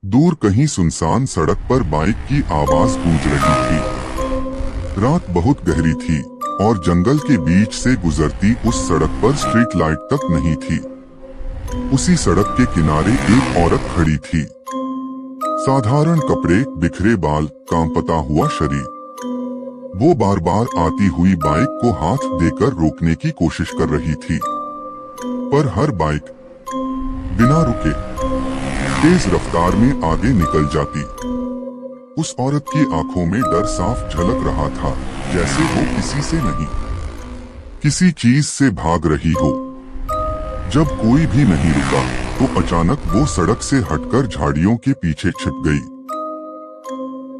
दूर कहीं सुनसान सड़क पर बाइक की आवाज गूंज रही थी। रात बहुत गहरी थी और जंगल के बीच से गुजरती उस सड़क पर स्ट्रीट लाइट तक नहीं थी। उसी सड़क के किनारे एक औरत खड़ी थी। साधारण कपड़े, बिखरे बाल, कांपता हुआ शरीर। वो बार बार आती हुई बाइक को हाथ देकर रोकने की कोशिश कर रही थी, पर हर बाइक बिना रुके तेज रफ्तार में आगे निकल जाती। उस औरत की आंखों में डर साफ झलक रहा था, जैसे वो किसी से नहीं, किसी चीज से भाग रही हो। जब कोई भी नहीं रुका तो अचानक वो सड़क से हटकर झाड़ियों के पीछे छिप गई,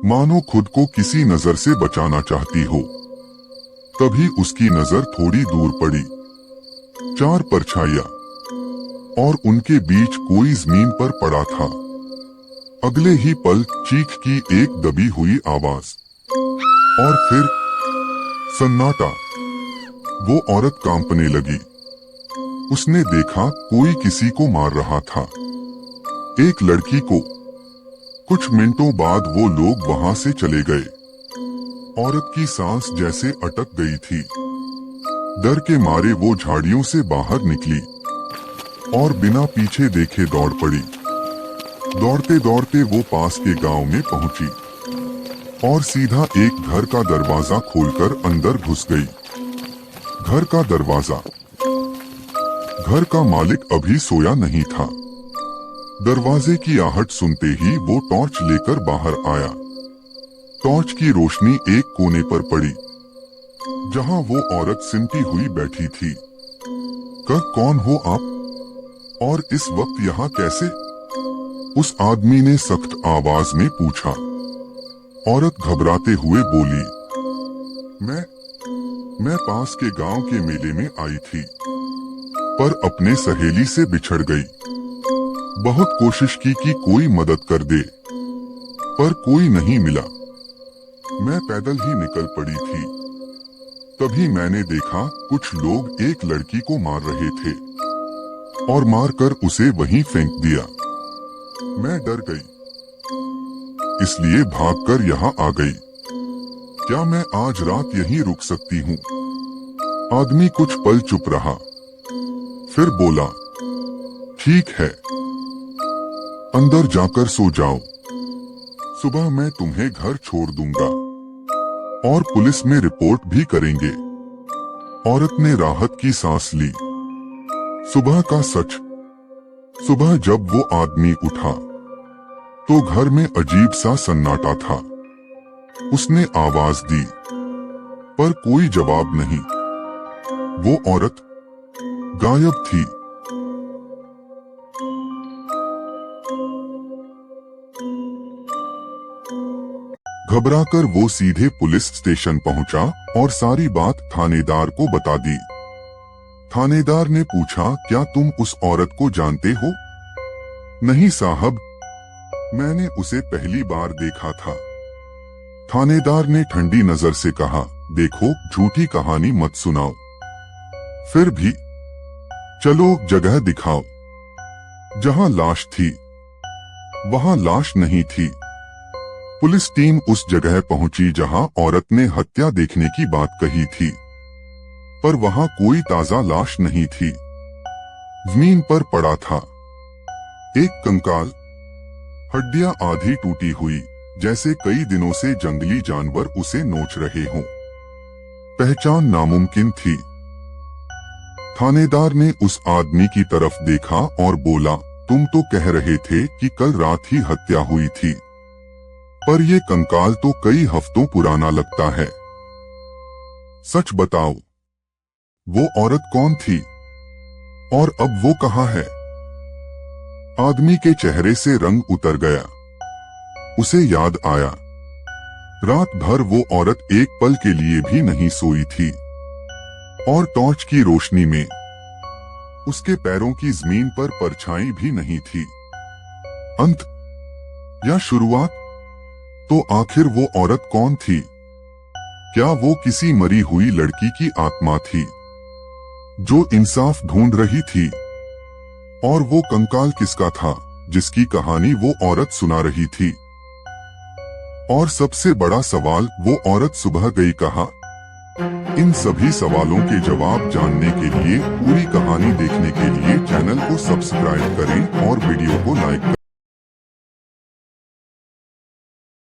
मानो खुद को किसी नजर से बचाना चाहती हो। तभी उसकी नजर थोड़ी दूर पड़ी। चार परछाइयां, और उनके बीच कोई जमीन पर पड़ा था। अगले ही पल चीख की एक दबी हुई आवाज, और फिर सन्नाटा। वो औरत कांपने लगी। उसने देखा कोई किसी को मार रहा था, एक लड़की को। कुछ मिनटों बाद वो लोग वहां से चले गए। औरत की सांस जैसे अटक गई थी। डर के मारे वो झाड़ियों से बाहर निकली और बिना पीछे देखे दौड़ पड़ी। दौड़ते दौड़ते वो पास के गांव में पहुंची और सीधा एक घर का दरवाजा खोलकर अंदर घुस गई। घर का दरवाजा। घर का मालिक अभी सोया नहीं था। दरवाजे की आहट सुनते ही वो टॉर्च लेकर बाहर आया। टॉर्च की रोशनी एक कोने पर पड़ी, जहां वो औरत सिमटी हुई बैठी थी। कौन हो आप? और इस वक्त यहाँ कैसे? उस आदमी ने सख्त आवाज में पूछा। औरत घबराते हुए बोली, मैं पास के गांव के मेले में आई थी, पर अपने सहेली से बिछड़ गई। बहुत कोशिश की कि कोई मदद कर दे, पर कोई नहीं मिला। मैं पैदल ही निकल पड़ी थी। तभी मैंने देखा कुछ लोग एक लड़की को मार रहे थे और मारकर उसे वहीं फेंक दिया। मैं डर गई, इसलिए भागकर यहाँ आ गई। क्या मैं आज रात यहीं रुक सकती हूँ? आदमी कुछ पल चुप रहा, फिर बोला, ठीक है, अंदर जाकर सो जाओ। सुबह मैं तुम्हें घर छोड़ दूंगा और पुलिस में रिपोर्ट भी करेंगे। औरत ने राहत की सांस ली। सुबह का सच। सुबह जब वो आदमी उठा तो घर में अजीब सा सन्नाटा था। उसने आवाज दी, पर कोई जवाब नहीं। वो औरत गायब थी। घबराकर वो सीधे पुलिस स्टेशन पहुंचा और सारी बात थानेदार को बता दी। थानेदार ने पूछा, क्या तुम उस औरत को जानते हो? नहीं साहब, मैंने उसे पहली बार देखा था। थानेदार ने ठंडी नजर से कहा, देखो, झूठी कहानी मत सुनाओ। फिर भी चलो जगह दिखाओ। जहां लाश थी वहां लाश नहीं थी। पुलिस टीम उस जगह पहुंची जहां औरत ने हत्या देखने की बात कही थी, पर वहां कोई ताजा लाश नहीं थी। जमीन पर पड़ा था एक कंकाल, हड्डियां आधी टूटी हुई, जैसे कई दिनों से जंगली जानवर उसे नोच रहे हों। पहचान नामुमकिन थी। थानेदार ने उस आदमी की तरफ देखा और बोला, तुम तो कह रहे थे कि कल रात ही हत्या हुई थी, पर ये कंकाल तो कई हफ्तों पुराना लगता है। सच बताओ, वो औरत कौन थी और अब वो कहाँ है? आदमी के चेहरे से रंग उतर गया। उसे याद आया, रात भर वो औरत एक पल के लिए भी नहीं सोई थी और टॉर्च की रोशनी में उसके पैरों की जमीन पर परछाई भी नहीं थी। अंत या शुरुआत? तो आखिर वो औरत कौन थी? क्या वो किसी मरी हुई लड़की की आत्मा थी जो इंसाफ ढूंढ रही थी? और वो कंकाल किसका था जिसकी कहानी वो औरत सुना रही थी। और सबसे बड़ा सवाल, वो औरत सुबह गई कहाँ? इन सभी सवालों के जवाब जानने के लिए, पूरी कहानी देखने के लिए चैनल को सब्सक्राइब करें और वीडियो को लाइक करें।